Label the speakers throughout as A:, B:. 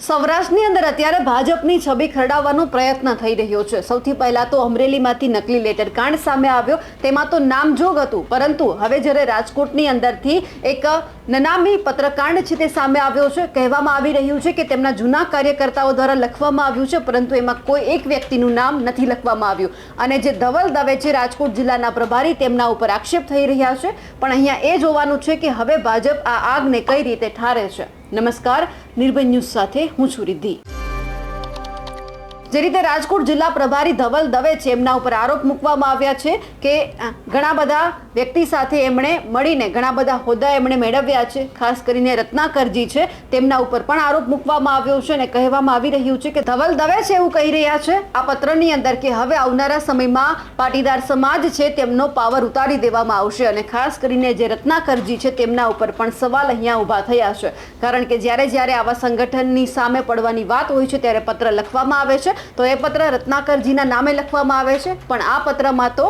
A: સૌરાષ્ટ્રની અંદર અત્યારે ભાજપની છબી ખરડાવવાનો પ્રયત્ન થઈ રહ્યો છે। સૌથી પહેલા તો અમરેલીમાંથી નકલી લેટર કાંડ સામે આવ્યો, તેમાં તો નામજોગ હતું, પરંતુ હવે જ્યારે રાજકોટની અંદરથી એક નનામી પત્રકાંડ છે તે સામે આવ્યો છે। કહેવામાં આવી રહ્યું છે કે તેમના જૂના કાર્યકર્તાઓ દ્વારા લખવામાં આવ્યું છે, પરંતુ એમાં કોઈ એક વ્યક્તિનું નામ નથી લખવામાં આવ્યું અને જે ધવલ દવે છે રાજકોટ જિલ્લાના પ્રભારી, તેમના ઉપર આક્ષેપ થઈ રહ્યા છે। પણ અહીંયા એ જોવાનું છે કે હવે ભાજપ આ આગને કઈ રીતે ઠારે છે। નમસ્કાર, નિર્ભય ન્યૂઝ સાથે હું છું રિદ્ધિ। જે રીતે રાજકોટ જિલ્લા પ્રભારી ધવલ દવે છે, એમના ઉપર આરોપ મૂકવામાં આવ્યા છે કે ઘણા બધા વ્યક્તિ સાથે એમણે મળીને ઘણા બધા હોદ્દા એમણે મેળવ્યા છે। ખાસ કરીને રત્નાકરજી છે, તેમના ઉપર પણ આરોપ મૂકવામાં આવ્યો છે અને કહેવામાં આવી રહ્યું છે કે ધવલ દવે છે એવું કહી રહ્યા છે આ પત્રની અંદર કે હવે આવનારા સમયમાં પાટીદાર સમાજ છે તેમનો પાવર ઉતારી દેવામાં આવશે અને ખાસ કરીને જે રત્નાકરજી છે તેમના ઉપર પણ સવાલ અહીંયા ઊભા થયા છે, કારણ કે જ્યારે આવા સંગઠનની સામે પડવાની વાત હોય છે ત્યારે પત્ર લખવામાં આવે છે, તો એ પત્ર રત્નાકરજીના નામે લખવામાં આવે છે, પણ આ પત્રમાં તો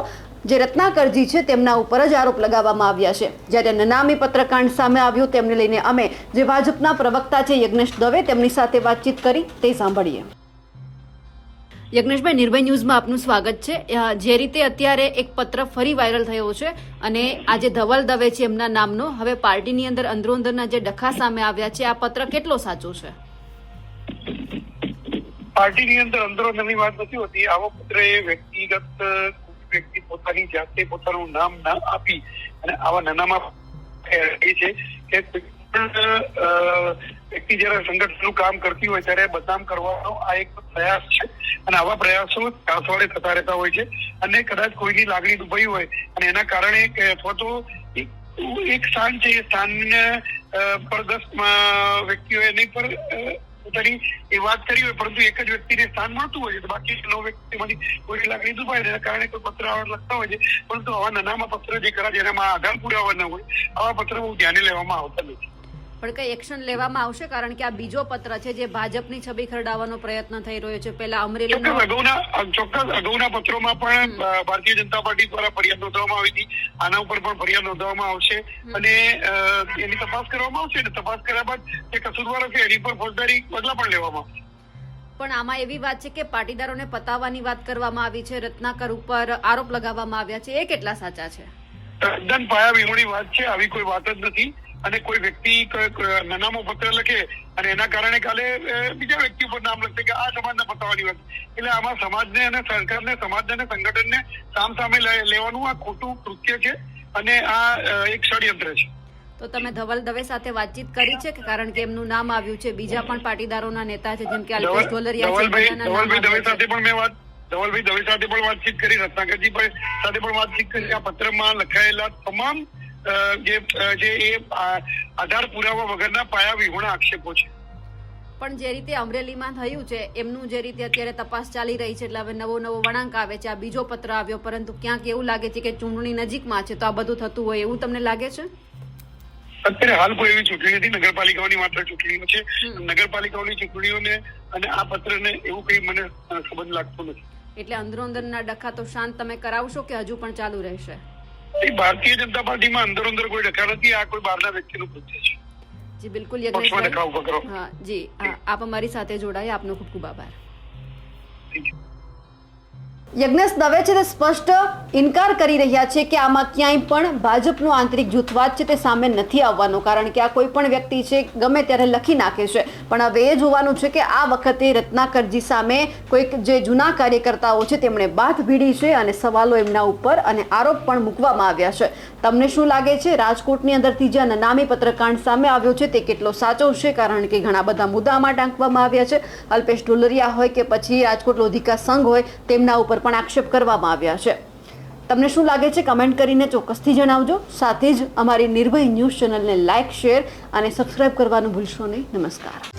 A: જે રત્નાકરજી છે તેમના ઉપર જ આરોપ લગાવવામાં આવ્યા છે। જ્યારે નનામી પત્રકાંડ સામે આવ્યું તેમને લઈને અમે જે ભાજપના પ્રવક્તા છે યજ્ઞેશ દવે, તેમની સાથે વાતચીત કરી તે સાંભળીએ। યજ્ઞેશભાઈ, નિર્ભય ન્યૂઝમાં આપનું સ્વાગત છે। જે રીતે અત્યારે એક પત્ર ફરી વાયરલ થયો છે અને આ જે ધવલ દવે છે એમના નામનો હવે પાર્ટીની અંદર અંદરોઅંદરના જે ડખા સામે આવ્યા છે, આ પત્ર કેટલો સાચો છે?
B: પાર્ટીની અંદર અંદરોઅંદરની વાત નથી હોતી। આવો પત્ર એ વ્યક્તિ પોતાની જાતે પોતાનું નામ ના આપી અને આવા નાનામાં છે કે વ્યક્તિ જયારે સંગઠનનું કામ કરતી હોય ત્યારે બદનામ કરવાનો આ એક પ્રયાસ છે અને આવા પ્રયાસો ત્રાસવાડે થતા રહેતા હોય છે અને કદાચ કોઈની લાગણી દુભાઈ હોય અને એના કારણે અથવા તો એક સ્થાન છે, એ સ્થાનને પર 10 વ્યક્તિઓ એની પર પોતાની એ વાત કરી હોય, પરંતુ એક જ વ્યક્તિને સ્થાન મળતું હોય છે, તો બાકી 9 વ્યક્તિમાંથી કોઈની લાગણી દુભાય એના કારણે કોઈ પત્ર લખતા હોય છે, પરંતુ આવા નાનામાં પત્ર જે કરા જેનામાં આધાર પુરાવા ન હોય આવા પત્ર બહુ ધ્યાને લેવામાં આવતા નથી।
A: પણ કઈ એક્શન લેવામાં આવશે? કારણ કે આ બીજો પત્ર છે જે ભાજપની છબી ખરડાવવાનો પ્રયત્ન થઈ રહ્યો છે। પહેલા અમરેલી
B: ચોક્કસ અગાઉના પત્રોમાં પણ ભારતીય જનતા પાર્ટી દ્વારા ફરિયાદ નોંધવામાં આવી હતી, આના ઉપર પણ ફરિયાદ નોંધવામાં આવશે અને એની તપાસ કરવામાં આવશે અને તપાસ કર્યા બાદ જે કસૂરવાર હશે એની પર ફોજદારી પગલા પણ લેવામાં આવશે।
A: પણ આમાં એવી વાત છે કે પાટીદારોને પતાવવાની વાત કરવામાં આવી છે, રત્નાકર ઉપર આરોપ લગાવવામાં આવ્યા છે, એ કેટલા સાચા છે?
B: તદ્દન પાયા વિહોણી વાત છે, આવી કોઈ વાત જ નથી અને કોઈ વ્યક્તિ નાનામાં પત્ર લખે અને એના કારણે કાલે બીજા વ્યક્તિ ઉપર નામ લખશે કે આ સમાજને પતાવવાની વાત, એટલે આમાં સમાજને અને સરકારને, સમાજને અને સંગઠનને સામે લેવાનું આ ખોટું કૃત્ય છે અને આ એક ષડયંત્ર છે।
A: તો તમે ધવલ દવે સાથે વાતચીત કરી છે? કારણ કે એમનું નામ આવ્યું છે, બીજા પણ પાટીદારોના નેતા છે જેમ કે અલ્પેશ ઢોલરિયા છે,
B: ધવલભાઈ દવે સાથે પણ મેં ધવલભાઈ દવે સાથે પણ વાતચીત કરી, રત્નાકરજી સાથે પણ વાતચીત કરી। આ પત્રમાં લખાયેલા તમામ જે એ આધાર પુરાવા વગરના પાયા વિહોણા આક્ષેપો છે।
A: પણ જે રીતે અમરેલીમાં થયું છે એમનું જે રીતે અત્યારે તપાસ ચાલી રહી છે, એટલે હવે નવો વળાંક આવે છે, આ બીજો પત્ર આવ્યો, પરંતુ ક્યાંક એવું લાગે છે કે ચૂંટણી નજીકમાં છે તો આ બધું થતું હોય એવું તમને લાગે છે?
B: અત્યારે હાલ કોઈ એવી ચૂંટણી નથી, નગરપાલિકાઓની માત્ર ચૂંટણીઓ છે, નગરપાલિકાઓની ચૂંટણીઓને અને આ પત્રને એવું કઈ મને સંબંધ લાગતો નથી।
A: એટલે અંદરોઅંદરના ડખા તો શાંત તમે કરાવશો કે હજુ પણ ચાલુ રહેશે?
B: ભારતીય જનતા પાર્ટીમાં અંદર કોઈ ડખા નથી, આ કોઈ બહારના વ્યક્તિનું કૃત્ય છે।
A: જી બિલકુલ યજ્ઞેશભાઈ, હા જી, આપ અમારી સાથે જોડાયા, આપનો ખૂબ ખૂબ આભાર। યજ્ઞેશ દવે છે તે સ્પષ્ટ ઇનકાર કરી રહ્યા છે કે આમાં ક્યાંય પણ ભાજપનો આંતરિક જૂથવાદ છે તે સામે નથી આવવાનો, કારણ કે આ કોઈ પણ વ્યક્તિ છે ગમે ત્યારે લખી નાખે છે। પણ હવે એ જોવાનું છે કે આ વખતે રત્નાકરજી સામે કોઈક જે જૂના કાર્યકર્તાઓ છે તેમણે બાથ ભીડી છે અને સવાલો એમના ઉપર અને આરોપ પણ મૂકવામાં આવ્યા છે। તમને શું લાગે છે? રાજકોટની અંદરથી જે નનામી પત્રકાંડ સામે આવ્યો છે તે કેટલો સાચો છે? કારણ કે ઘણા બધા મુદ્દામાં ટાંકવામાં આવ્યા છે, અલ્પેશ ઢોલરિયા હોય કે પછી રાજકોટ લોધિકા સંઘ હોય તેમના ઉપર પણ આક્ષેપ કરવામાં આવ્યા છે। તમને શું લાગે છે? કમેન્ટ કરીને ચોક્કસથી જણાવજો। સાથે જ અમારી નિર્ભય ન્યૂઝ ચેનલને લાઇક, શેર અને સબસ્ક્રાઇબ કરવાનું ભૂલશો નહીં। નમસ્કાર।